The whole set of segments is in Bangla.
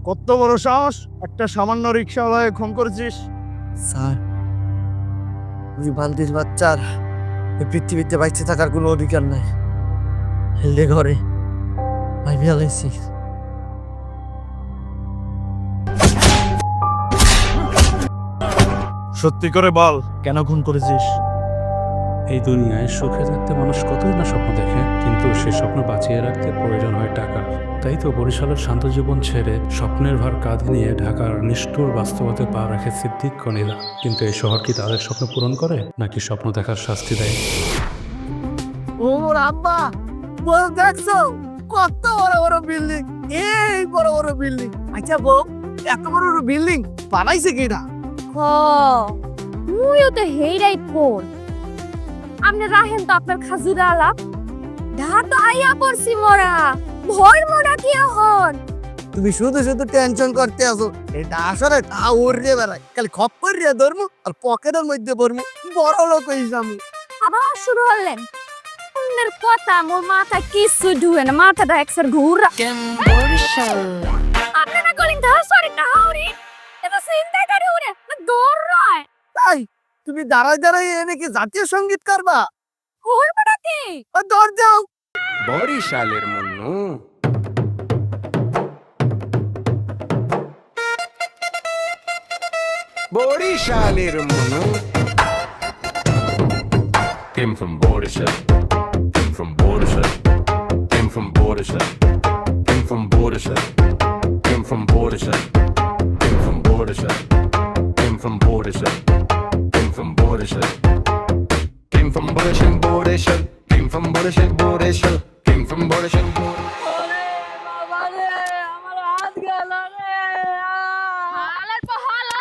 কত বড় সাহস, একটা সামান্য রিক্সাওয়ালায় খুন করেছিস? স্যার, ওই বান্দির বাচ্চার এই পৃথিবীতে বাইচে থাকার কোনো অধিকার নাই। হেলদে ঘরে আমি ফেলাইছি। সত্যি করে বল, কেন খুন করেছিস? এই দুনিয়ায় সুখে থাকতে মানুষ কতই না স্বপ্ন দেখে, কিন্তু সেই স্বপ্ন বাঁচিয়ে রাখতে প্রয়োজন হয় টাকা। তাই তো বরিশালের শান্ত জীবন ছেড়ে স্বপ্নের ভার কাঁধে নিয়ে ঢাকার নিষ্ঠুর বাস্তবতায় পা রাখে সিদ্দিক কনিরা। কিন্তু এই শহর কি তাদের স্বপ্ন পূরণ করে, নাকি স্বপ্ন দেখার শাস্তি দেয়? ওর আব্বা বল, দেখছো কত বড় বড় বিল্ডিং, এই বড় বড় বিল্ডিং। আচ্ছা বউ, এত বড় বড় বিল্ডিং বানাইছে কিনা? মুইও তো হেইরাই ফোন আপনি রাহেন তো আপনার খাজুরা আলাপ ঢাকা আইয়া পড়ছি মোরা ভয় মোরা কি হন তুমি শুধু শুধু টেনশন করতে আছো। এটা আসলে তা উড়ে বেড়ায়, খালি খপ করে ধরমু আর পকেটের মধ্যে ভরমু, বড় লোক হইছি আমি। আবার শুরু হলেন আপনার কথা মোর মাথা কিছু ঢুয়ে না, মাথাটা একসার ঘুরা আপনারা কলিং দা সরি না হাউরি এটা চিন্তা করে উড়ে দৌড় রয় তাই তুমি দাঁড়ায় দাঁড়ায় এনে কি জাতীয় সঙ্গীত করবা? হলবটা কি দৌড় যাও। বরিশালের মুন্নু বরিশালের Munnu Came from Borishal, came from Borishal, came from Borishal, came from Borishal, came from Borishal, came from Borishal, came from Borishal, came from Borishal, came from Borishal, Borishal, came from Borishal, Borishal, came from Borishal, Borishal. হালার পাহালা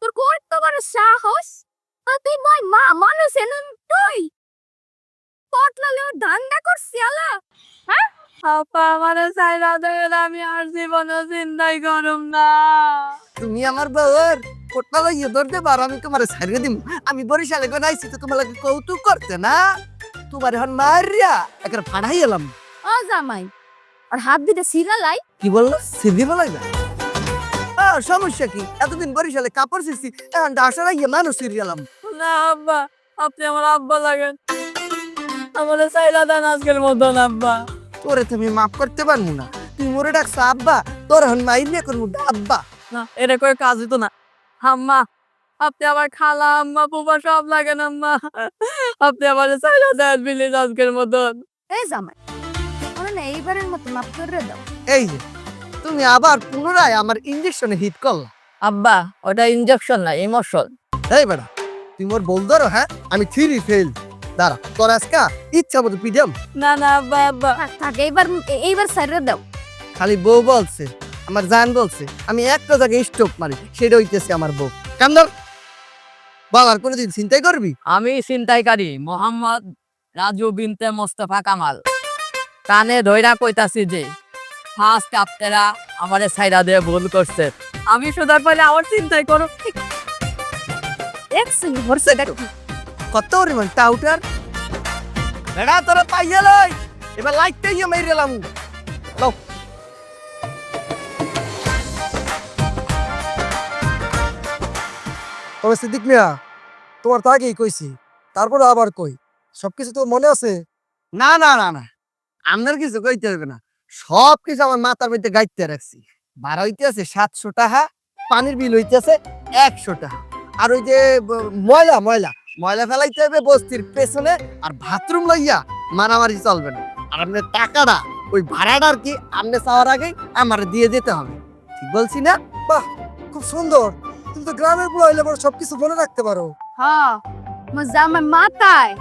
তোর কত বড় সাহস আর তুই মই মা মানুষ এনম তুই পটলালে ধান্দা করছি আলা হ্যাঁ আপা আমারে সাইরা দেন, আমি আর জীবনে চিন্তাই করুম না। তুমি আমার বউর কোটলা লইয়ে ধরতে পারো, আমি তোমার ছাড়িয়ে দিম। আমি বরিশালে কোন আইছি তো তোমার লাগে কৌতুক করতে না, তোমার এখন মারিয়া একটা ফাড়াই এলাম। ও জামাই আর হাত দিতে সিরালাই কি বললো? সিদ্ধি বলাই না। সমস্যা কি? এতদিন বরিশালে কাপড় শিখছি, এখন ডাসারা গিয়ে মানুষ সিরিয়ালাম। না আব্বা, আপনি আমার আব্বা লাগেন, আমার সাইলা দেন আজকের মতন আব্বা। তোরে তুমি মাফ করতে পারবো না, তুই মোরে ডাকছো আব্বা, তোর এখন মাইর নিয়ে করবো আব্বা। না এটা করে কাজ হইতো না। আম্মা, আপনি আমার খালা আম্মা ফুফা সব লাগেন আম্মা, আপনি আমার সাইলা দেন প্লিজ আজকের মতন। এই জামাই ওরে না এইবারের মতো মাফ করে দাও। এই যে তুমি আবার পুনরায় আমার ইঞ্জেকশনে হিট করলা। আব্বা ওটা ইনজেকশন না, ইমোশন। এই বেটা, তুই মোর বল ধরো, হ্যাঁ আমি থ্রি ফেল। দাঁড়া, তোর আজকা ইচ্ছা মতো পিডিয়াম। না না আব্বা আব্বা থাক থাক এইবার সাইরে দাও। খালি বউ বলছে, আমার জান বলছে আমি একটা জায়গায় স্টপ মারি, সেটা হইতেছে আমার বউ। কান্দর বল, আর কোনোদিন চিন্তাই করবি? আমি ছিনতাইকারী মোহাম্মদ রাজু বিনতে মোস্তফা কামাল, কানে ধইরা কইতাছি যে ফার্স্ট আপনারা আমারে সাইডা দিয়ে ভুল করছে, আমি সুদার পাইলে আমার চিন্তাই করো। দেখছেন হরছে দেখো কত পরিমাণ টাউটার বেড়া, তোরা পাইয়া লই, এবার লাইটটা ইয়ে মেরে এলাম। লও তবে সিদ্দিক মিয়া, তোমার তো আগেই কইছি, তারপরে আবার কই, সবকিছু তোর মনে আছে? না না না না, আপনার কিছু কইতে হবে না, সবকিছু আমার মাথার মধ্যে গাইতে রাখছি। ভাড়া হইতেছে 700 টাকা, পানির বিল হইতেছে 100 টাকা, আর ওই যে ময়লা ময়লা ময়লা ফেলাইতে হবে বস্তির পেছনে, আর বাথরুম লইয়া মারামারি চলবে না। আর আপনার টাকাটা ওই ভাড়াটার কি আপনি চাওয়ার আগেই আমার দিয়ে যেতে হবে, ঠিক বলছি না? বাহ, খুব সুন্দর। তুমি তো গ্রামের বুড়ো হইলে পরে সবকিছু মনে রাখতে পারো। হ্যাঁ মোর জামাই মাথায়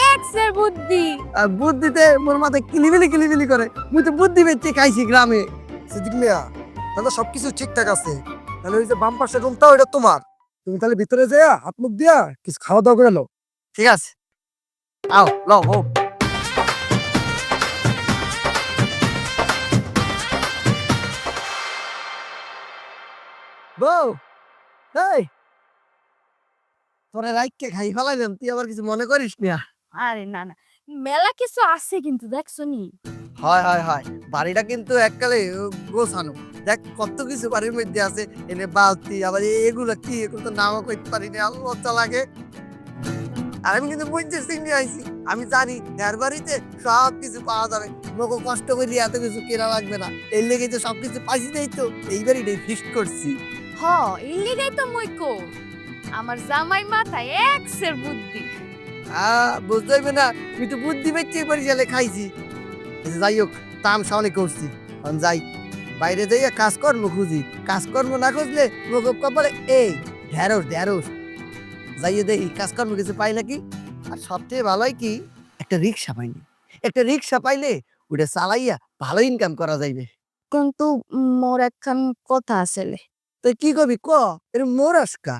এক্সের বুদ্ধি। আর বুদ্ধিতে মোর মাথায় কিলিবিলি কিলিবিলি করে, মুই তো বুদ্ধি বেচে খাইছি গ্রামে। সিদ্দিক মিয়া, তাহলে সবকিছু ঠিকঠাক আছে, তাহলে ওই যে বাম পাশের রুমটা ওইটা তোমার, তুমি তাহলে ভিতরে যেয়া হাত মুখ দিয়া কিছু খাওয়া দাওয়া করে লো। ঠিক আছে, আও লও ও। বউ, এই তোরে রাইখকে খাই ফেলাইলাম, তুই আবার কিছু মনে করিস না? আরে না না মেলা কিছু আছে কিন্তু দেখছো নি। হয় হয় হয়, বাড়িটা কিন্তু এককালে গোছানো। দেখ কত কিছু বাড়ির মধ্যে আছে, এনে বালতি, আবার এগুলো কি, এগুলো তো নামও করতে পারি না, আল্লাহ লজ্জা লাগে। আর আমি কিন্তু বুঝতে চিনি আইছি, আমি জানি এর বাড়িতে সব কিছু পাওয়া যাবে, লোক কষ্ট করে এত কিছু কেনা লাগবে না, এর লেগে তো সবকিছু পাইছি দেই, তো এই বাড়িটাই ফিক্সড করছি। হ এই লিগাই তো মই কো আমার জামাই মাথায় এক্সের বুদ্ধি। বুঝতে হইবে না, তুই তো বুদ্ধি পেয়েছি পরিচালে খাইছি। এই যে যাই হোক, তাম সামনে করছি, এখন যাই বাইরে যাইয়া কাজকর্ম খুঁজি, কাজকর্ম না খুঁজলে লোক কপালে এই ঢেঁড়স ঢেঁড়স। যাইয়ে দেখি কাজকর্ম কিছু পাই নাকি। আর সবচেয়ে ভালো হয় কি, একটা রিক্সা পাইনি, একটা রিক্সা পাইলে ওটা চালাইয়া ভালো ইনকাম করা যাইবে। কিন্তু মোর একখান কথা আসলে, তো কি কবি ক, এর মোর আসকা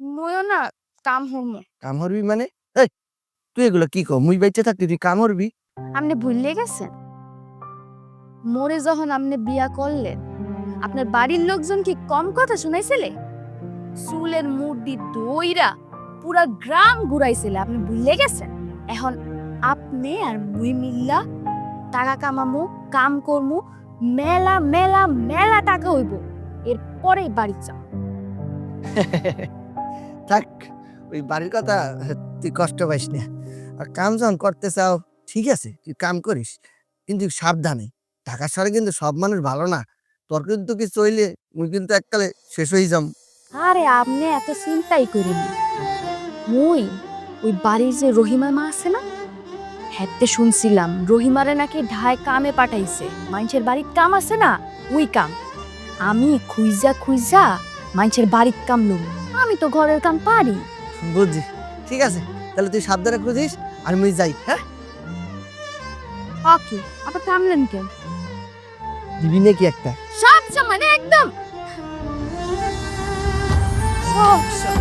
ময়ও না কাম হরমো। কাম হরবি মানে? এই তুই এগুলো কি কর, মুই বাইচে থাকতে তুই কাম হরবি? আপনি ভুললে গেছেন, মোরে যখন আপনি বিয়া করলেন আপনার বাড়ির লোকজন কি কম কথা শুনাইছিলে? চুলের মুড়ি দইরা পুরা গ্রাম ঘুরাইছিলে, আপনি ভুললে গেছেন। এখন আপনি আর মুই মিল্লা টাকা কামামু, কাম করমু, মেলা মেলা মেলা টাকা হইব, এরপরে বাড়ি যাও। থাক, ওই বাড়ির কথা তুই কষ্ট পাইস না। আর কাম যখন করতে চাও ঠিক আছে, তুই কাম করিস, কিন্তু সাবধানে। ঢাকা শহরে কিন্তু সব মানুষ ভালো না, তোর কিন্তু কিছু হইলে মুই কিন্তু এককালে শেষ হয়ে যাম। আরে আপনি এত চিন্তাই করেন না, মুই ওই বাড়ির যে রহিমা মা আছে না, হ্যাতে শুনছিলাম রহিমারে নাকি ঢায় কামে পাঠাইছে, মানুষের বাড়ির কাম আছে না ওই কাম। আমি খুঁজা খুঁজা মানুষের বাড়ির কাম লুম, আমি তো ঘরের কাম পারি। বুঝছি, ঠিক আছে, তাহলে তুই সাবধানে খুঁজিস, আর মুই যাই। হ্যাঁ, ওকে, আবার থামলেন কেন? দিবি নাকি একটা? সব মানে একদম সব সব।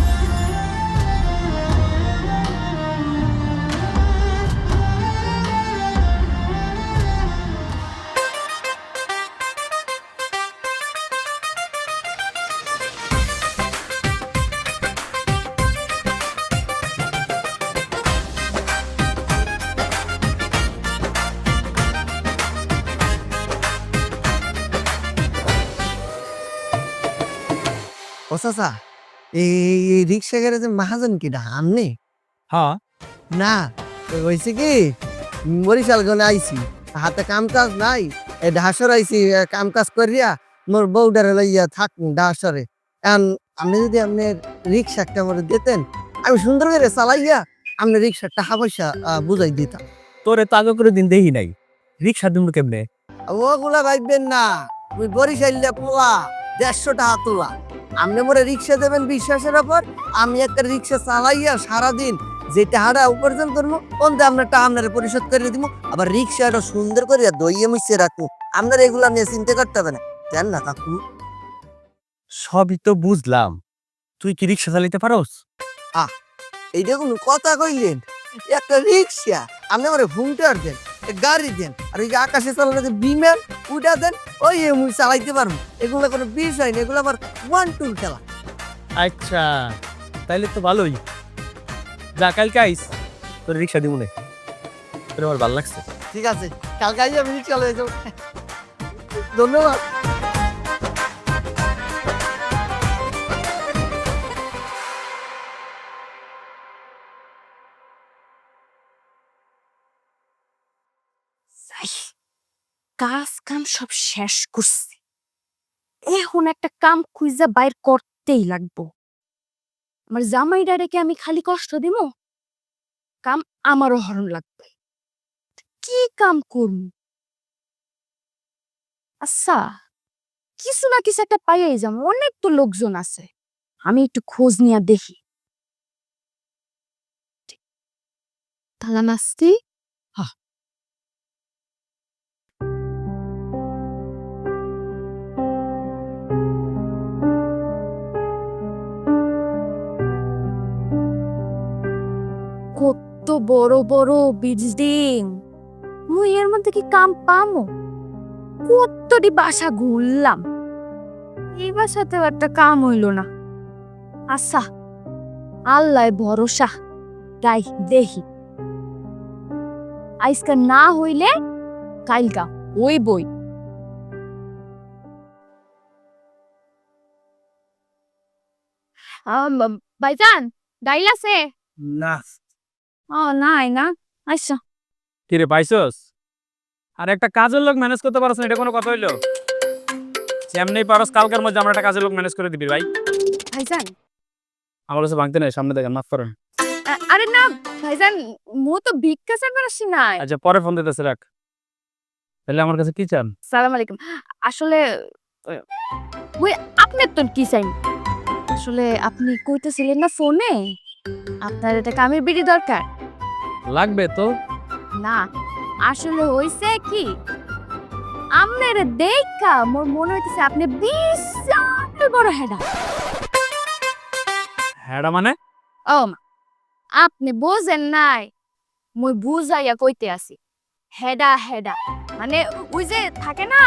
ও চাচা, এই রিক্সা গ্যারেজের মাহাজন কিটা আমনে? হ্যাঁ, না, হয়েছে কি, বরিশাল গনে আইছি, হাতে কাম কাজ নাই, এই ঢাসর আইছি, কাম কাজ করিয়া মোর বউডারে লইয়া থাকুন ঢাসরে। এখন আপনি যদি আপনার রিক্সা একটা আমার দিতেন, আমি সুন্দর করে চালাইয়া আপনার রিক্সার টাকা পয়সা বুঝাই দিতাম। তোরে তো আগে করে দিন দেখি নাই, রিক্সা দিন কেমনে? ওগুলা ভাববেন না, ওই বরিশাইলে পোলা 150 টাকা তোলা। আপনি মোরে রিক্সা দেবেন বিশ্বাসের ওপর, আমি একটা রিক্সা চালাইয়া সারাদিন যে টাকাটা উপার্জন করবো, কোনটা আপনার টাকা আপনারা পরিশোধ করে দিব, আবার রিক্সাটা সুন্দর করে দইয়ে মিশিয়ে রাখবো। আপনার এগুলা নিয়ে চিন্তা করতে হবে না, জান না কাকু? সবই তো বুঝলাম, তুই কি রিক্সা চালাইতে পারোস? এইটা কোনো কথা কইলেন? একটা রিক্সা আপনি আমার হুমটার দেন, গাড়ি দেন, আর ওই যে আকাশে চালানো যে বিমান উঠা দেন, ওই মুই চালাইতে পারবো। এগুলো কোনো বিষয় না, এগুলো আমার 1-2 খেলা। আচ্ছা, তাইলে তো ভালোই। যা কালকে আইস, তোর রিক্সা দিব না, তোর আমার ভালো লাগছে। ঠিক আছে, কালকে আইয়া আমি রিক্সা লয়ে যাবো। ধন্যবাদ। কাজ কাম সব শেষ করছি, এখন একটা কাম খুঁজা বাইর করতেই লাগবো। আমার জামাইডা রেখে আমি খালি কষ্ট দিব? কাম আমারও হরণ লাগবে। কি কাম করব? আচ্ছা, কিছু না কিছু একটা পাইয়াই যাবো, অনেক তো লোকজন আছে, আমি একটু খোঁজ নিয়ে দেখি। তালা নাস্তি কত বড় বড় বিল্ডিং, মুই এর মধ্যে কি কাম পামো? কতটি বাসা ঘুরলাম, এই বাসাতেও একটা কাম হইল না। আচ্ছা, আল্লাহ ভরসা, তাই দেখি। আজকে না হইলে কালকা ওই বই। ভাইজান ডাইল আছে? না ও নাই না, আচ্ছা। কি রে পাইছস? আর একটা কাজের লোক ম্যানেজ করতে পারছ না, এটা কোনো কথা হইলো? যেমনি পারস কালকের মধ্যে আমরা একটা কাজের লোক ম্যানেজ করে দিবি ভাই। ভাইজান আমার কাছে ভাঙতে নাই, সামনে দেখেন, মাফ করেন। আরে না ভাইজান, মু তো ভিক্ষা চাইবার আসি নাই। আচ্ছা পরে ফোন দিতেছে, রাখ। তাহলে আমার কাছে কি চান? সালাম আলাইকুম। আসলে ওই আপনার তো কি চাই? আসলে আপনি কইতেছিলেন না ফোনে আপনার এটা কামের বিড়ি দরকার। লাগবে তো। না আসলে হইছে কি, আপনার দেখা মোর মনে হইতেছে আপনি বিশাল বড় হেডা। হ্যাঁ মানে? ও মা, আপনি বোঝেন নাই, মুই বুঝাইয়া কইতে আছি। হেডা হেডা মানে ওই যে থাকে না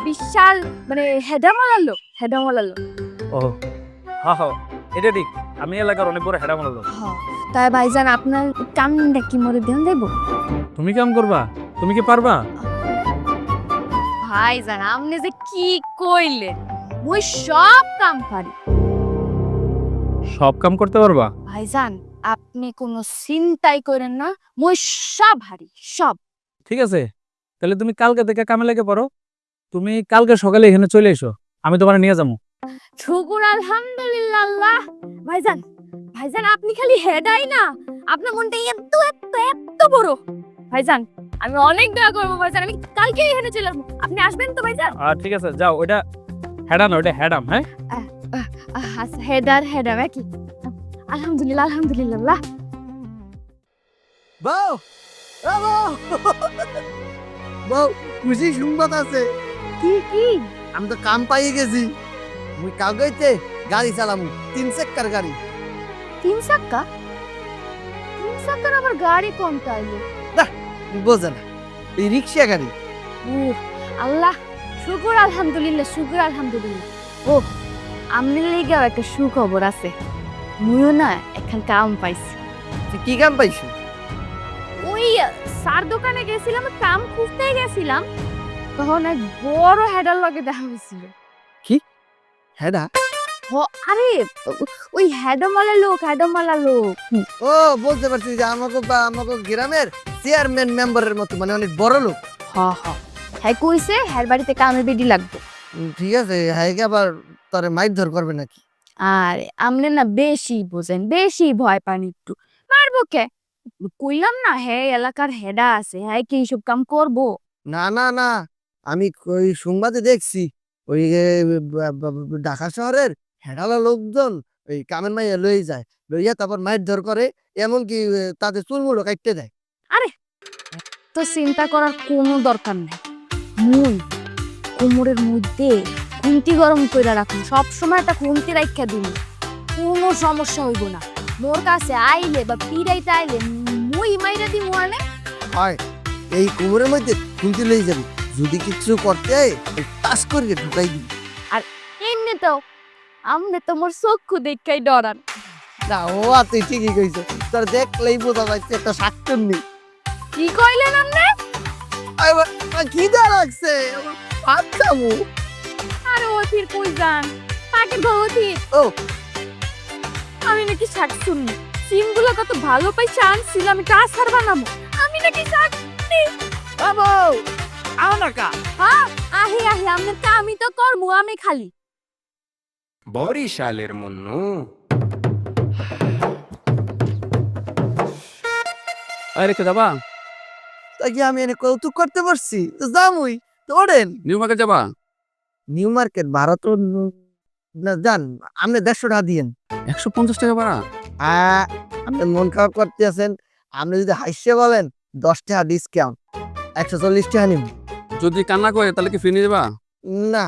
বিশাল, মানে হেডা মালালো, হেডা মালালো। ও হ্যাঁ হ্যাঁ, এটা ঠিক। আমি এলাকার অনেক বড় হেডা মারলো। তাই ভাইজান আপনার কামটা কি মরে দেন দেব? তুমি কাম করবা? তুমি কি পারবা? ভাইজান আপনি যে কি কইলেন, মুই সব কাম পারি। সব কাম করতে পারবা? ভাইজান আপনি কোনো চিন্তাই করেন না, মুই সব হারি সব। ঠিক আছে, তাহলে তুমি কালকে থেকে কামে লেগে পড়ো। তুমি কালকে সকালে এখানে চলে এসো, আমি তোমার নিয়ে যাবো। শুকুর আলহামদুলিল্লাহ। ভাইজান ভাইজান আপনি খালি হেডাই না, আপনার মনটা এত এত এত বড়। ভাইজান আমি অনেক দয়া করবো ভাইজান, আমি কালকে এখানে চলে আসবো, আপনি আসবেন তো ভাইজান? ঠিক আছে যাও, ওইটা হেডা না, ওইটা হেডাম। হ্যাঁ আচ্ছা হেডার হেডার কি? আলহামদুলিল্লাহ আলহামদুলিল্লাহ। বউ, ও বউ, বউ, খুশি সংবাদ আছে। কি কি? আমি তো কাম পাইয়ে গেছি। মুই কালকে গাড়ি চালামু, 3 চাক্কার গাড়ি। 3 চাক্কা? 3 চাক্কার আবার গাড়ি কোনটা আইলো? বোঝে না, এই রিক্সা গাড়ি। আল্লাহ, শুকুর আলহামদুলিল্লাহ, শুকুর আলহামদুলিল্লাহ। ও আমনের লেগেও একটা সুখবর আছে, মুইও না এখন কাম পাইছি। তুই কি কাম পাইছো? ওই সার দোকানে গেছিলাম, কাম খুঁজতে গেছিলাম, তখন এক বড় হেডার লগে দেখা হয়েছিল। হেডা? আরে ওই হেডমালা লোক, হেডমালা লোক। ও বলতে পারছি যে আমাকে গ্রামের চেয়ারম্যান মেম্বারের মতো, মানে অনেক বড় লোক। হ্যাঁ কইছে হ্যার বাড়িতে কামের বেডি লাগবে। ঠিক আছে, হ্যাঁ আবার তোরে মারধর করবে নাকি? আর আমনে না বেশি বোঝেন, বেশি ভয় পান একটু। মারবো কে? কইলাম না হ্যাঁ এলাকার হেডা আছে, হ্যাঁ কি এইসব কাম করবো? না না না, আমি ওই সংবাদে দেখছি ওই ঢাকা শহরের হেডালা লোকজন ওই কামের মাইয়া লই যায়, লইয়া তারপর মারধর করে, এমনকি তাদের চুলমুলো কাটতে দেয়। তো চিন্তা করার কোনো দরকার নেই, মুই কোমরের মধ্যে খুন্তি গরম করে রাখুন, সবসময় একটা খুন্তি রাখা দিন, কোনো সমস্যা হইব না। মোর কাছে আইলে বা পিড়াইতে আইলে মুই মাইরা দিমু। আনে হয় এই কোমরের মধ্যে খুলতে লই যাবি, যদি কিছু করতে হয় টাস করে ঢুকাই দিবি। এমনি তো আমনে তো মোর চক্ষু দেখাই ডরান। না ও তুই ঠিকই কইছ, তোর দেখলেই বোঝা যাচ্ছে একটা শাকচুন নেই। কি কইলেন আপনি? খিদা লাগছে, ভাত খাবো। আরে অথির কই যান, পাকে গহতির। ও আমি নাকি শাক শুননি, সিমগুলো কত ভালো পাইছে আনছিলাম, এটা আচার বানাবো। আমি নাকি শাক বাবু আও না কা। হ্যাঁ আহি আহি, আপনার কা আমি তো করবো, আমি খালি। বরিশালের মুন্নু। আরে কে যাবা? তা কি আমি এনে কৌতুক করতে পারছি? তো যামুই তো ওড়েন। নিউ মার্কেট যাবা? নিউ মার্কেট ভাড়া তো না যান, আপনি 150 টাকা দিয়েন। 150 টাকা ভাড়া? আপনি মন খারাপ করতে আছেন, আপনি যদি হাসছে বলেন 10 টাকা ডিসকাউন্ট, 140 টাকা নিব। যদি কান্না করে তাহলে কি ফ্রি নিয়ে যাবা? না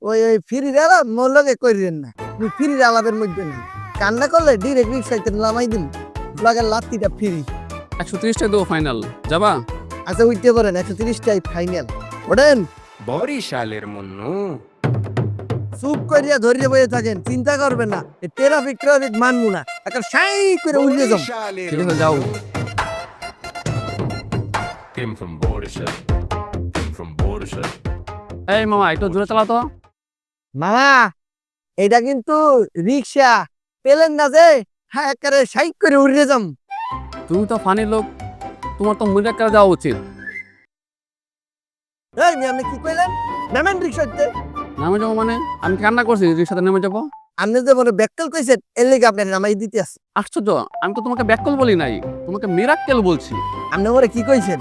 ওই ফ্রি আলাপ মোর লগে করিলেন না, ফ্রি আলাপের মধ্যে নেই। কান্না করলে ডিরেক্ট রিক্সাইতে নামাই দিন, লগের লাত্তিটা ফ্রি। 130 টাকা দেবো ফাইনাল, যাবা? আচ্ছা উঠতে পারেন, 130 টাই ফাইনাল। ওঠেন। বরিশালের মুন্নু। চুপ করিয়া ধরিয়ে বসে থাকেন, চিন্তা করবেন না, ট্রাফিক মানবো না, একটা সাই করে উঠে যাও। বরিশালের ঠিক আছে, যাও। Munnu. Came from Borisher. Came from Borisher. এই মামা একটু জোরে চালাও তো। মামা এটা কিন্তু রিক্সা পেলেন না যে হ্যাঁ একেবারে সাইক করে উড়ে যাম। তুমি তো ফানি লোক, তোমার তো মজা করে যাওয়া উচিত। এই মেয়ে, আপনি কি কইলেন? নামেন রিক্সাতে। নামে যাবো মানে? আমি কান্না করছি রিক্সাতে নেমে যাবো? আপনি যে মনে ব্যাককেল কইছেন এর লেগে আপনার নামাই দিতে আছে। আশ্চর্য, আমি তো তোমাকে ব্যাককল বলি নাই, তোমাকে মিরাক্কেল বলছি। আপনি মনে কি কইছেন?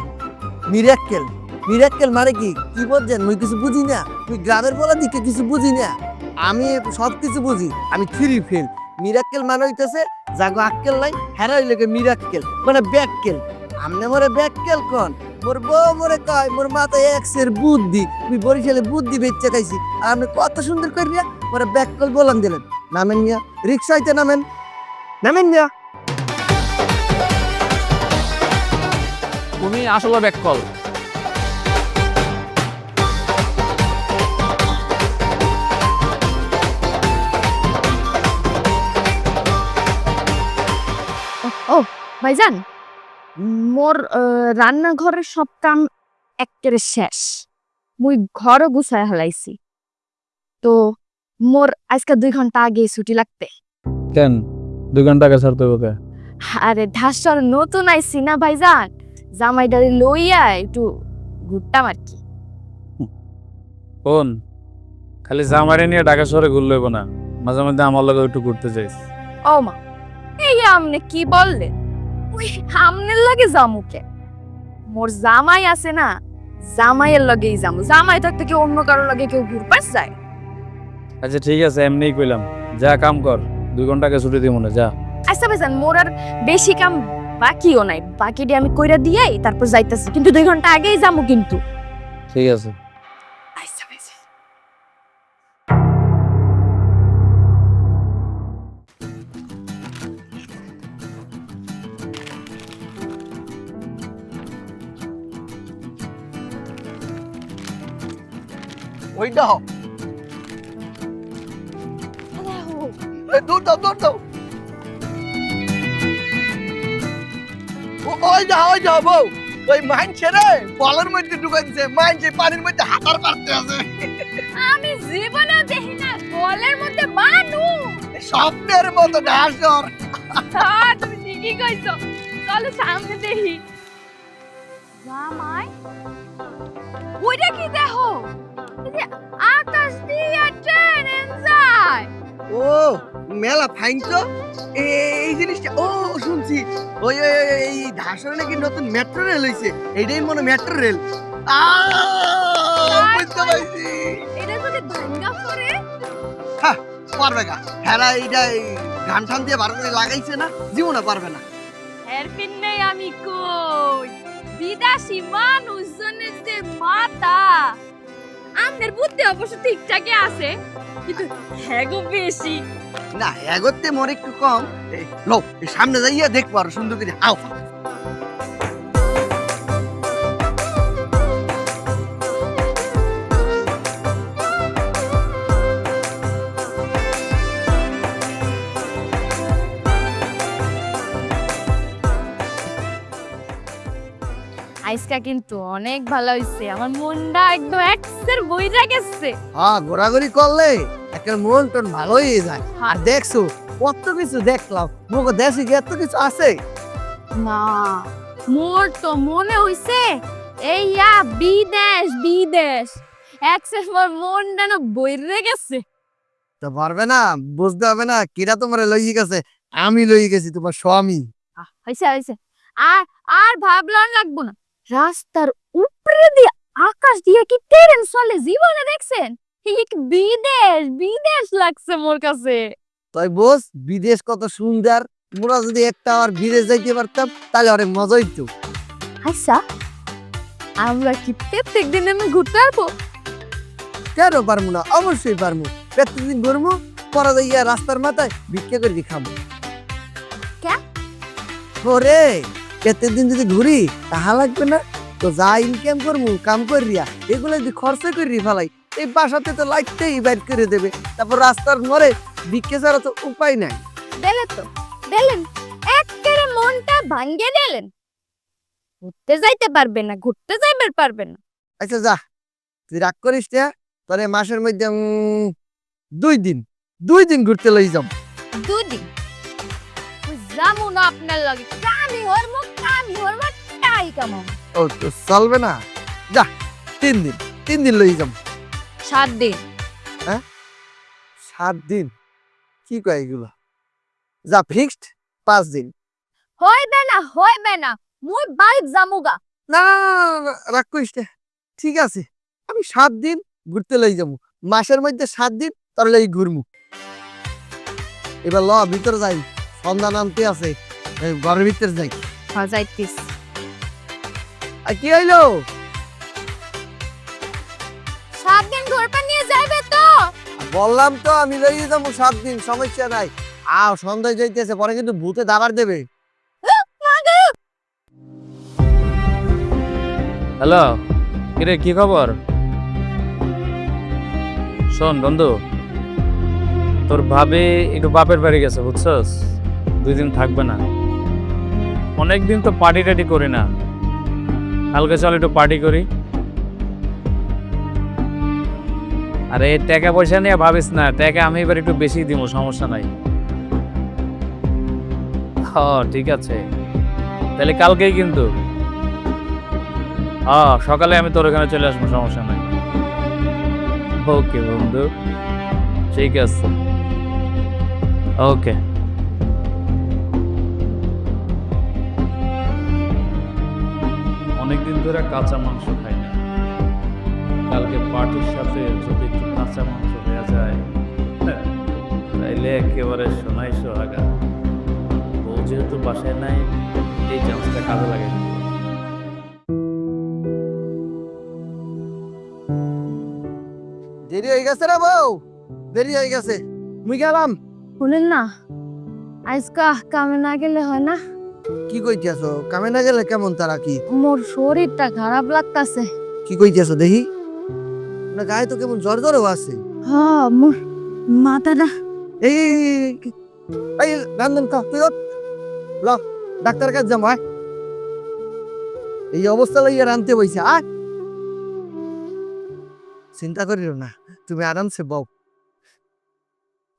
মিরাক্কেল। মিরাক্কেল মানে কি কি বলছেন? মুই কিছু বুঝি না। তুই গ্রামের বলা দিকে কিছু বুঝি না। আমি সব কিছু বুঝি। আমি থ্রি ফেল। মিরাক্কেল মানে হইতেছে জাগো আক্কেল নাই হেরা হইলে মিরাক্কেল মানে ব্যাককেল। আপনি মরে ব্যাককেল কোন? মোর বউ মরে কয় মোর মাথায় এক্সের বুদ্ধি, তুই বরিশালে বুদ্ধি বেচতে খাইছি। আর আপনি কত সুন্দর করিয়া মোরে ব্যাককেল বলান দিলেন। নামেন মিয়া, রিক্সাইতে নামেন। নামেন মিয়া। তুমি আসলে ব্যাককল। ও ভাইজান, মোর রান্নাঘরের সব কাম একেবারে শেষ। মুই ঘরও গুছায় হালাইছি। তো মোর আজকে 2 ঘন্টা আগে ছুটি লাগবে। কেন 2 ঘন্টা আগে ছাড়তে হবে? আরে ঢাসার নতুন আইছি না ভাইজান, জামাইডারে লইয়া একটু ঘুরতাম আর কি। কোন খালি জামারে নিয়ে ঢাকা শহরে ঘুরলে হইব না, মাঝে মধ্যে আমার লগে একটু ঘুরতে যাইস। ও মা, এই আমনে কি বললেন? ওই আমনের লগে জামুকে? মোর জামাই আছে না, জামাইয়ের লগেই যামু। জামাই থাকতে কি অন্য কারোর লগে কেউ ঘুরপাস যায়? আচ্ছা ঠিক আছে, এমনিই কইলাম, যা কাম কর, 2 ঘন্টা আগে ছুটি দিব না, যা। আচ্ছা ভাইজান, মোর আর বেশি কাম বাকিও নাই, বাকি দিয়ে আমি কইরা দিয়েই তারপর যাইতাছি, কিন্তু 2 ঘন্টা আগেই যামু কিন্তু। ঠিক আছে। আচ্ছা ভাইজান। ওইটা হোক। দূর দাও, দূর দাও। ওই যাও বউ, ওই মাইনছে রে বলের মধ্যে ঢুকাই দিছে। মাইনছে পানির মধ্যে হাতার পারতে আছে। আমি জীবনে দেখি না বলের মধ্যে মানুষ। স্বপ্নের মতো ডাসর। হ্যাঁ, তুমি ঠিকই কইছো। চলো সামনে দেখি। জামাই, ওইটা কি দেখো? এই যে আকাশ দিয়ে ট্রেন যায়। ও মেলা ফাইন তো এই জিনিসটা। ও শুনছি ওই এই ঢাসরে নাকি নতুন মেট্রো রেল হইছে। এইটাই মনে মেট্রো রেল। বুঝতে পারছি। এটা যদি ভাঙ্গা পড়ে? পারবে না। হেরা এইটা গান টান দিয়ে বার করে লাগাইছে না, জীবনে পারবে না। এর পিন্নে আমি কই বিদেশি মানুষজনের যে মাথা, আমাদের বুদ্ধি অবশ্য ঠিকঠাকই আছে, কিন্তু হ্যাগো বেশি। না এগোতে মোর একটু কম। লো সামনে যাইয়া দেখবো আরো সুন্দর করে। আও আইসকা কিন্তু অনেক ভালো হইছে, আমার মনটা একদম এক্সের বইরা গেছে। হ্যাঁ, ঘোরাঘুরি করলে একটা মন টন ভালো হয়ে যায়। আর দেখছো কত কিছু দেখলাম। মুখে দেশে কি এত কিছু আছে? না, মোর তো মনে হইছে এইয়া বিদেশ বিদেশ এক্সেস, মোর মনটা না বইরে গেছে। তো পারবে না, বুঝতে হবে না কিরা তোমার লইয়ে গেছে। আমি লইয়ে গেছি তোমার স্বামী। হইছে হইছে, আর আর ভাবলাম লাগবো না। রাস্তার উপরে দিয়ে আকাশ দিয়ে কি ট্রেন চলে, জীবনে দেখছেন? এক বিদেশ বিদেশ লাগছে মোর কাছে। তাই বোস বিদেশ কত সুন্দর। মোরা যদি একটা আর বিদেশ যাইতে পারতাম তাহলে অনেক মজা হইতো। আচ্ছা, আমরা কি প্রত্যেক দিন আমি ঘুরতে পারবো? কেন পারবো না? অবশ্যই পারবো। প্রত্যেকদিন ঘুরবো, পরে যাইয়া রাস্তার মাথায় ভিক্ষা করে খাবো। কেন? ওরে প্রত্যেকদিন যদি ঘুরি তাহা লাগবে না তো? যা ইনকাম করবো কাম করিয়া এগুলো যদি খরচা করি ফেলাই, এই বাসাতে তো লাইটটাই বাইর করে দেবে। তারপর রাস্তার মরে ভিক্ষা ছাড়া তো উপায় নাই। দিলেন তো দিলেন, একেবারে মনটা ভাঙ্গে দিলেন। ঘুরতে যাইতে পারবে না, ঘুরতে যাইবে পারবে না। আচ্ছা যা, তুই রাগ করিস না, তোরে মাসের মধ্যে 2 দিন 2 দিন ঘুরতে লই যাম। দুদিন ওই যামু না আপনার লগে, কামি হরমো টাই কামাম। ও তো চলবে না, যা 3 দিন 3 দিন লই যাম। 7 দিন 7 দিন কি কয় এগুলো? যা ফিক্সড 5 দিন। হইবে না, মুই বাইক যামুগা। না রাগ করিস না, ঠিক আছে আমি 7 দিন ঘুরতে লই যাবো, মাসের মধ্যে 7 দিন তোর লাগি ঘুরমু। এবার ল ভিতরে যাই, সন্ধ্যা নামতে আছে, এই ঘরের ভিতরে যাই। যাইতিস। আর কি হইলো? 7 দিন ঘুরতে নিয়ে যাইবে তো? বললাম তো আমি লই যাবো 7 দিন, সমস্যা নাই। আও সন্ধ্যায় যাইতেছে, পরে কিন্তু ভূতে দাবার দেবে। হ্যালো, কিরে কি খবর? শোন বন্ধু, তোর ভাবি একটু বাপের বাড়ি গেছে বুঝছস, 2 দিন থাকবে না। অনেকদিন তো পার্টি টাটি করি না, কালকে চল একটু পার্টি করি। আরে টাকা পয়সা নিয়ে ভাবিস না, টাকা আমি এবার একটু বেশি দিব, সমস্যা নাই। ঠিক আছে, তাহলে কালকেই কিন্তু সকালে আমি তোর ওখানে চলে আসবো, সমস্যা নাই। ওকে বন্ধু, ঠিক আছে, ওকে। অনেকদিন ধরে কাঁচা মাংস খাই না, কালকে পার্টির সাথে যদি একটু কাঁচা মাংস হয়ে যায় তাইলে একেবারে সোনাই সোহাগা। বউ যেহেতু বাসায় নাই, এই চান্সটা কাজে লাগে। দেরি হয়ে গেছে রে বউ, দেরি হয়ে গেছে, মুই গেলাম। শুনেন না, আজকা কামে না গেলে হয় না? কি কইতেছ? কামে না গেলে কেমন তারা কি? মোর শরীরটা খারাপ লাগতাছে। কি কইতেছ দেখি? না গায়ে তো কেমন জ্বর জ্বরও আছে। হ্যাঁ, মোর মাথাটা। এই এই রান্ধন কা তুই ওঠ। ল ডাক্তার কাছে যাম, আয়। এই অবস্থা লইয়া রানতে বইছে, আয়। চিন্তা করিও না, তুমি আরামসে বউ।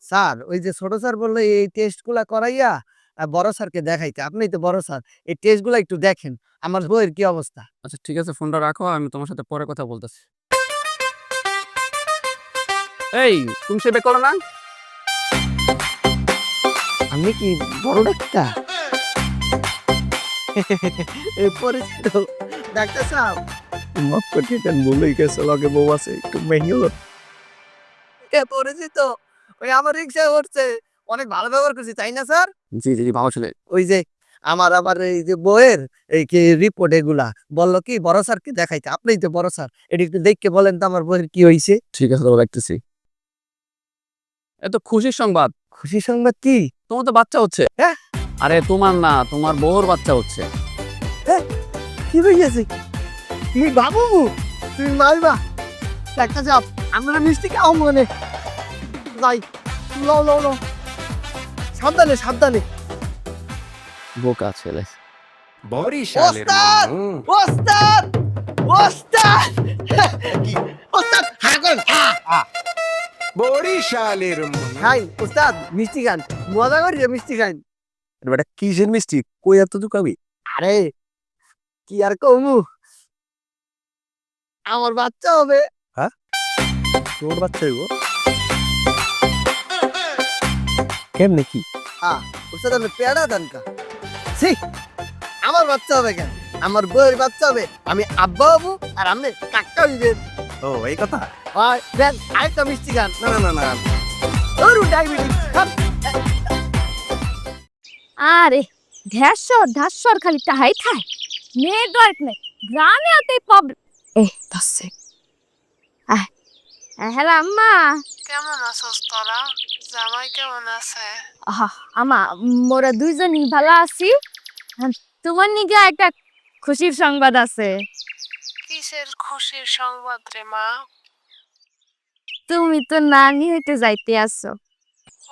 স্যার, ওই যে ছোট স্যার বললো এই টেস্টগুলা করাইয়া বড় স্যারকে দেখাইতে, আপনি তো বড় স্যার, এই টেস্টগুলা একটু দেখেন আমার বউয়ের কি অবস্থা। আচ্ছা ঠিক আছে, ফোনটা রাখো, আমি তোমার সাথে পরে কথা বলতেছি। এই তুমি সেবে করো না? আমি কি বড় ডাক্তার? পরিচিত ডাক্তার সাহেব, মাফ করতে দেন, ভুলে গেছে, লগে বউ আছে, একটু মেহনত। পরিচিত, ওই আমার রিক্সা করছে, অনেক ভালো ব্যবহার করছি, তাই না স্যার? জি জি জি, ভালো ছেলে। ওই যে আমার আবার এই যে বইয়ের এই কি রিপোর্ট এগুলা বললো কি বড় স্যারকে দেখাইতে, আপনিই তো বড় স্যার, এটা একটু দেখকে বলেন তো আমার বইয়ের কি হয়েছে। ঠিক আছে, তো দেখতেছি। এত খুশির সংবাদ। খুশি সংবাদ কি? তোমার তো বাচ্চা হচ্ছে। হ্যাঁ? আরে তোমার না, তোমার বউর বাচ্চা হচ্ছে। কি হয়েছে? তুমি বাবু, তুমি মাইবা একটা চাপ, আমরা মিষ্টি খাও মনে যাই। লো লো লো, সাবধানে সাবধানে। বোকা ছেলে। ওস্তাদ ওস্তাদ ওস্তাদ কি ওস্তাদ, হ্যাঁ করেন। বরিশালের হাই ওস্তাদ, মিষ্টি খান, মজা করি মিষ্টি খান। বেটা কিসের মিষ্টি, কই এত দোকাবি? আরে কি আর কমু, আমার বাচ্চা হবে। তোর বাচ্চা গো? কেমনে কি? ওস্তাদ আপনি পেয়ারা দেন কা? ছি, আমার বাচ্চা হবে কেন? আমার বউয়ের বাচ্চা হবে, আমি আব্বা হবো আর আপনি কাকা হইবেন। ও এই কথা? হয় দেন আরেকটা মিষ্টি খান। না না না না, ওরু ডায়াবেটিস খান। আরে ঢ্যাসর খালি তাহাই থাই, নেটওয়ার্ক নেই, গ্রামে অত প্রবলেম। দশে হ্যালো আম্মা। কেমন আছিস তোরা? জামাই কেমন আছে? আমা মোরা দুইজনই ভালো আছি। তোমার নিকে একটা খুশির সংবাদ আছে। কিসের খুশির সংবাদ রে মা? তুমি তো নানি হইতে যাইতে আসো।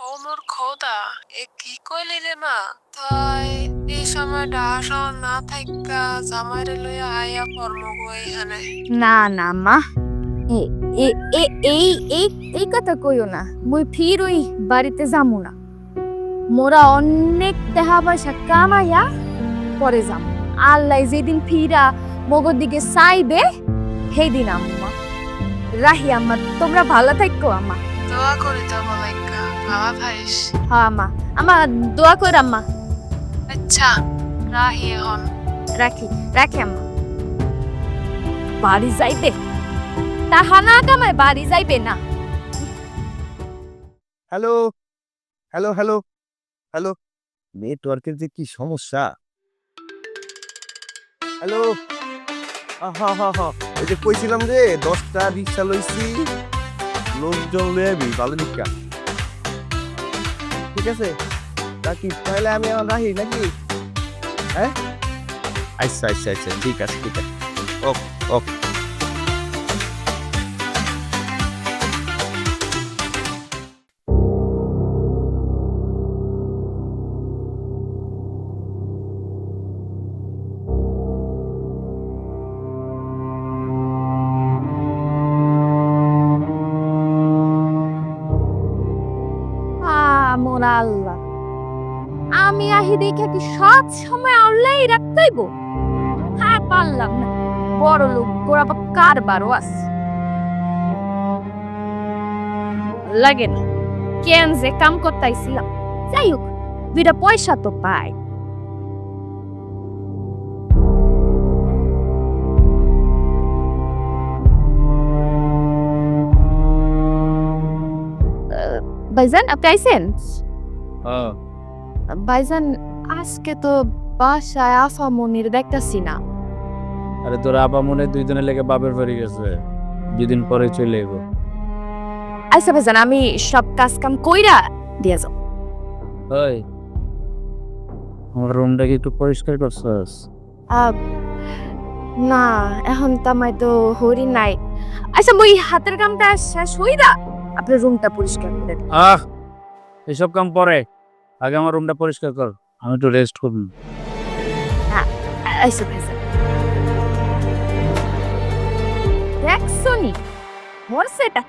ও মোর খোদা, এ কি কইলি রে মা? তাই এই সময় ডাহা শহর না থাকা জামাইরে লইয়া আইয়া কর্ম গো এখানে। না না মা এ এ এ এই এই এই কথা কইও না মুই ফির ওই বাড়িতে যামু না মোরা অনেক টাকা পয়সা কামাইয়া পরে যাম আল্লাহ যেদিন ফিরা মগর দিকে চাইবে সেই দিন আম্মা রাহি আম্মা তোমরা ভালো থাকো আম্মা দোয়া করে যাবো লাইকা বাবা ভাইস। হ্যাঁ আম্মা আম্মা দোয়া কর আম্মা আচ্ছা রাহি এখন। রাখি রাখি আম্মা বাড়ি যাইবে টাকা না কামায় বাড়ি যাইবে না হ্যালো হ্যালো হ্যালো হ্যালো নেটওয়ার্কের যে কি সমস্যা। হ্যালো হা হা হা ওই যে কইছিলাম রে 10টা রিক্সা লইছি লোকজন লয়ে আবি ভালো দিকা। ঠিক আছে তা কি তাহলে আমি এখন রাহি নাকি? হ্যাঁ আচ্ছা আচ্ছা আচ্ছা ঠিক আছে ঠিক আছে ওকে ওকে। মোরা আল্লাহ আমি আহি দেখে কি সব সময় আল্লাহই রাখতেইব হ্যাঁ পারলাম না বড় লোক গোড়া বা কারবারও আছে লাগে না কেন যে কাম করতেছিলাম যাই হোক দুইটা পয়সা তো পাই ভাইজান আপনি আইছেন হ্যাঁ ভাইজান আজকে তো বাসায় আফা মনির দেখতাছি না আরে তোর আবা মনে 2 দিনের লেগে বাপের বাড়ি গেছে 2 দিন পরে চলে যাব। আচ্ছা ভাইজান আমি সব কাজ কাম কইরা দিয়া যাও ওই আমার রুমটা কি একটু পরিষ্কার করছস? না এখন তো আমার তো হরি নাই আচ্ছা মই হাতের কামটা শেষ হইরা আপনার রুমটা পরিষ্কার করে দিন এসব কাম পরে আগে আমার রুমটা পরিষ্কার কর আমি একটু রেস্ট করব। আচ্ছা ভাইজান দেখছো নি মোর সেটা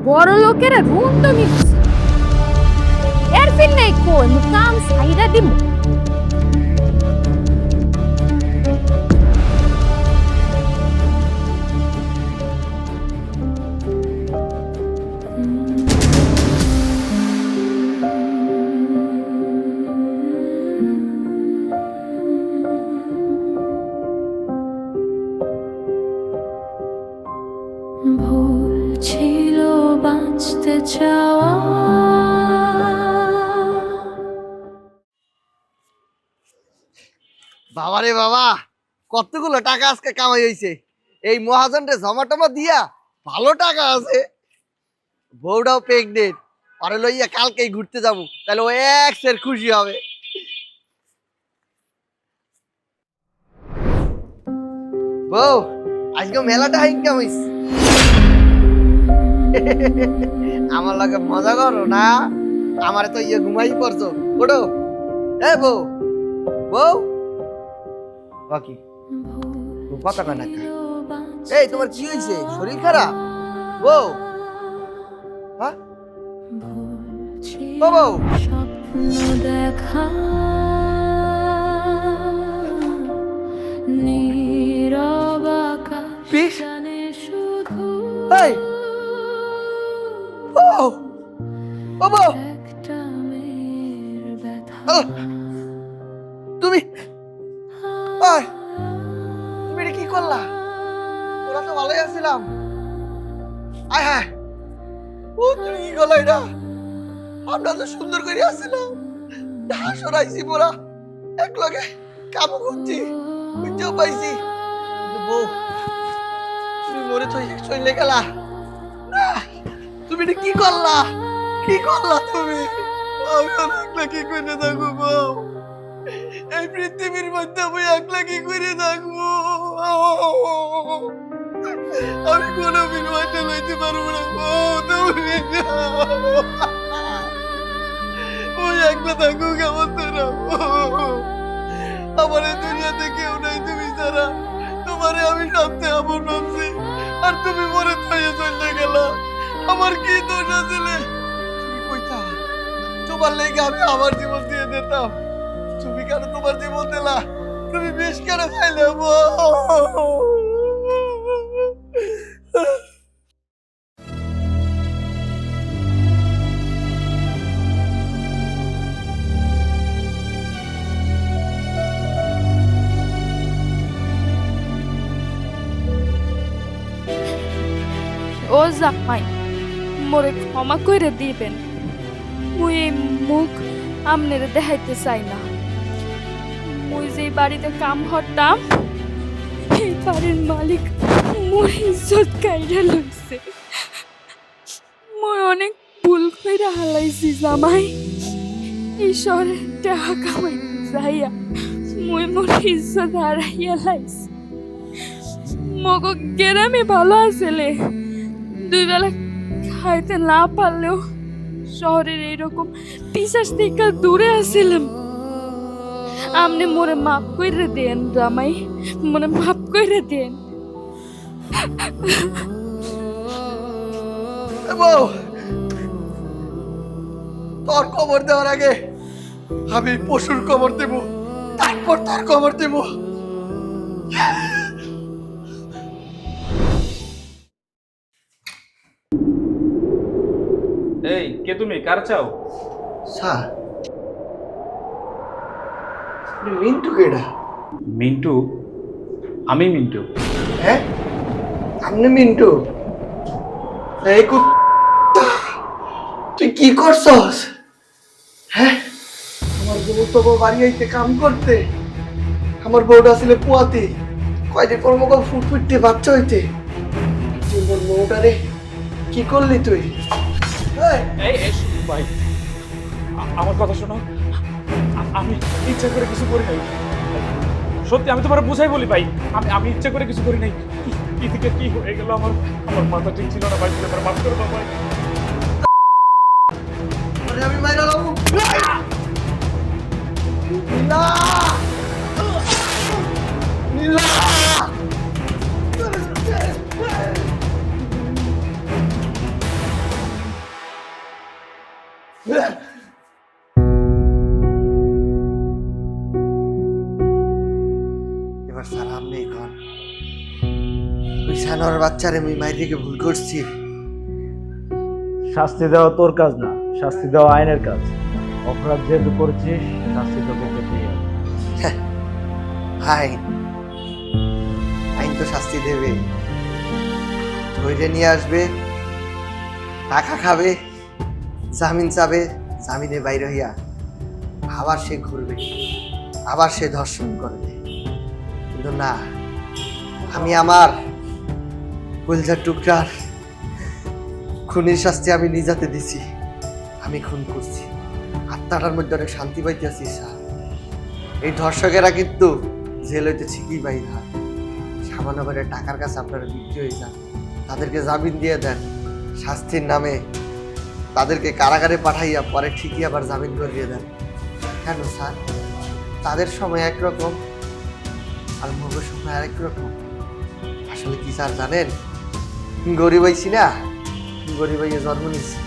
বড় লোকেরা রুম তো নিচ্ছে এর ফির নেই কই মুকাম সাইরা দিম ভুল ছিল বাঁচতে চাওয়া বাবারে বাবা কতগুলো টাকা আজকে কামাই হইছে এই মহাজনরে জমা টমা দিয়া ভালো টাকা আছে বউটাও প্রেগনেন্ট আরে লইয়া কালকেই ঘুরতে যাবো তাহলে ও এক্সের খুশি হবে বউ আজকে মেলাটা ইনকাম হইছে আমার লাগে মজা করো না আমারে তো ইয়ে ঘুমাই পড়ছো ওঠো এ বউ বউ বাকি কথা কয় না এই তোমার কি হয়েছে শরীর খারাপ বউ হ্যাঁ ও বউ স্বপ্ন দেখা নীরব আকাশ জানে শুধু এই ও ও বউ একটা মেয়ের ব্যথা তুমি ওই তুমি এটা কি করলা ওরা তো ভালোই আছিলাম আয় হ্যাঁ ও তুমি কি করলা এটা আমরা তো সুন্দর করে আসছিলাম ঢাস সরাইছি মোরা এক লগে কাম করছি বুঝতেও পাইছি কিন্তু বউ তুমি মরে তো চলে গেলা না তুমি এটা কি করলা তুমি আমি একলা কি করে থাকবো বউ এই পৃথিবীর মধ্যে আমি একলা কি করে থাকবো আমি কোনো বিনিময়টা লইতে পারবো না বউ তুমি ওই একলা থাকো কেমন তোরা আমার এই দুনিয়াতে কেউ নাই তুমি ছাড়া তোমারে আমি সবচেয়ে আপন ভাবছি আর তুমি মরে থাইয়ে চলে গেলা আমার কি দোষ আছে তুমি কইতা তোমার লেগে আমি আমার জীবন দিয়ে দিতাম তুমি কেন তোমার জীবন দিলা তুমি বেশ কেন খাইলে ও জামাই মোরে ক্ষমা করে দিবেন মুই এই মুখ আমনেরে দেখাইতে চাই না মুই যে বাড়িতে কাম করতাম এই বাড়ির মালিক মোর ইজ্জত কাইরা লইছে মুই অনেক ভুল কইরা হালাইছি জামাই এই শহরে টাকা কামাই যাইয়া মুই মোর ইজ্জত হারাইয়া লাইছি মগো গ্রামে ভালো আসলে দুই বেলা খাইতে না পারলেও শহরের এইরকম পিসাস থেকে দূরে আসিলাম আমনে মোরে মাফ করে দেন জামাই মোরে মাফ করে দেন বউ তোর কবর দেওয়ার আগে আমি পশুর কবর দেব তারপর তোর কবর দেব এই কে তুমি কার চাও? স্যার মিন্টু কেডা মিন্টু? আমি মিন্টু। হ্যাঁ আপনি মিন্টু এই তুই কি করছস হ্যাঁ আমার বউ তো বাড়ি আইতে কাম করতে আমার বউটা ছিল পুয়াতি কয়দিন পর মগো ফুটফুটতে বাচ্চা হইতে তুই মোর বউটারে কি করলি তুই এই ভাই আমার কথা শোনো, আমি ইচ্ছা করে কিছু করি নাই, সত্যি আমি তোমার বুঝাই বলি ভাই, আমি ইচ্ছা করে কিছু করি নাই। কি থেকে কি হয়ে গেল আমার আমার মাথা ঠিক ছিল না ভাই, আমার মাফ করে দাও ভাই। আমি মাইরা লাবো নীলা নীলা এবার স্যার আপনি এখন ওই সানোয়ার বাচ্চারে আমি মাইরিকে ভুল করছি শাস্তি দেওয়া তোর কাজ না, শাস্তি দেওয়া আইনের কাজ। অপরাধ যেহেতু করেছিস শাস্তি তোকে পেতেই হবে। আইন আইন তো শাস্তি দেবে, ধৈর্য নিয়ে আসবে, টাকা খাবে, জামিন চাবে, জামিনে বাইরে হইয়া আবার সে ঘুরবে, আবার সে ধর্ষণ করবে। কিন্তু না, আমি আমার কলজার টুকরার খুনির শাস্তি আমি নিজাতে দিছি। আমি খুন করছি, আত্মাটার মধ্যে অনেক শান্তি পাইতেছি স্যার। এই ধর্ষকেরা কিন্তু জেল হইতে ঠিকই বাইরা, সামান্য করে টাকার কাছে আপনারা বিক্রি হয়ে যান, তাদেরকে জামিন দিয়ে দেন, শাস্তির নামে তাদেরকে কারাগারে পাঠাইয়া পরে ঠিকই আবার জামিন করিয়ে দেন। কেন স্যার? তাদের সময় একরকম আর মগের সময় আরেক রকম। আসলে কি স্যার জানেন, গরিব হইছি না, গরিব হইয়া জন্ম নিচ্ছি,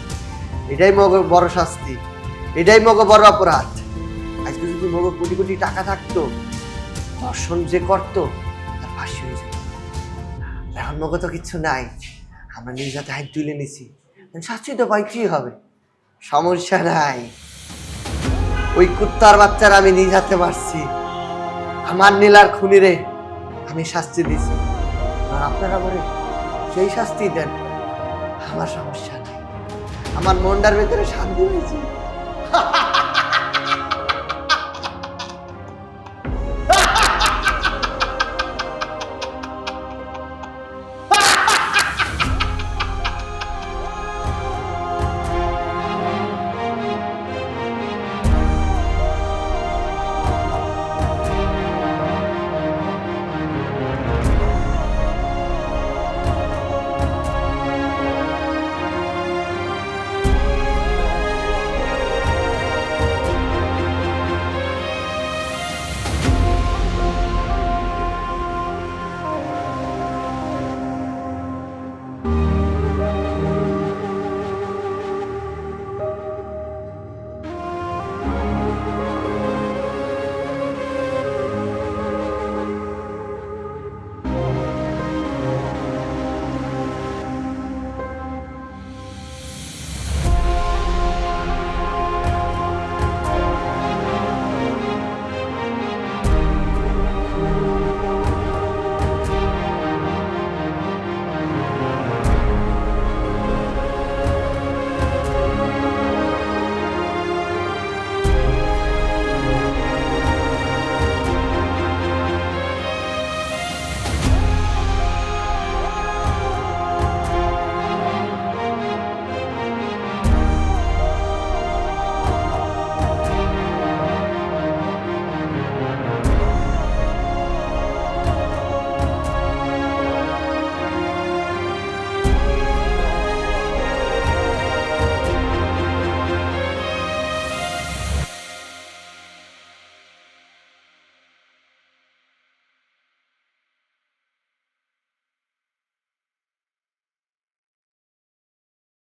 এটাই মগ বড় শাস্তি, এটাই মগ বড় অপরাধ। আজকে যদি মগ কোটি কোটি টাকা থাকতো, ধর্ষণ যে করতো তার ফাঁসি হয়ে যেত। এখন মগ তো কিচ্ছু নাই, আমরা নিজ হাতে হাত তুলে নিছি, শাস্তি তো পাইতেই হবে, সমস্যা নাই। ওই কুত্তার বাচ্চারা আমি নিজ হাতে মারছি, আমার নীলার খুনিরে আমি শাস্তি দিছি, আর আপনারা বলে সেই শাস্তি দেন, আমার সমস্যা নাই, আমার মনটার ভেতরে শান্তি হয়েছে।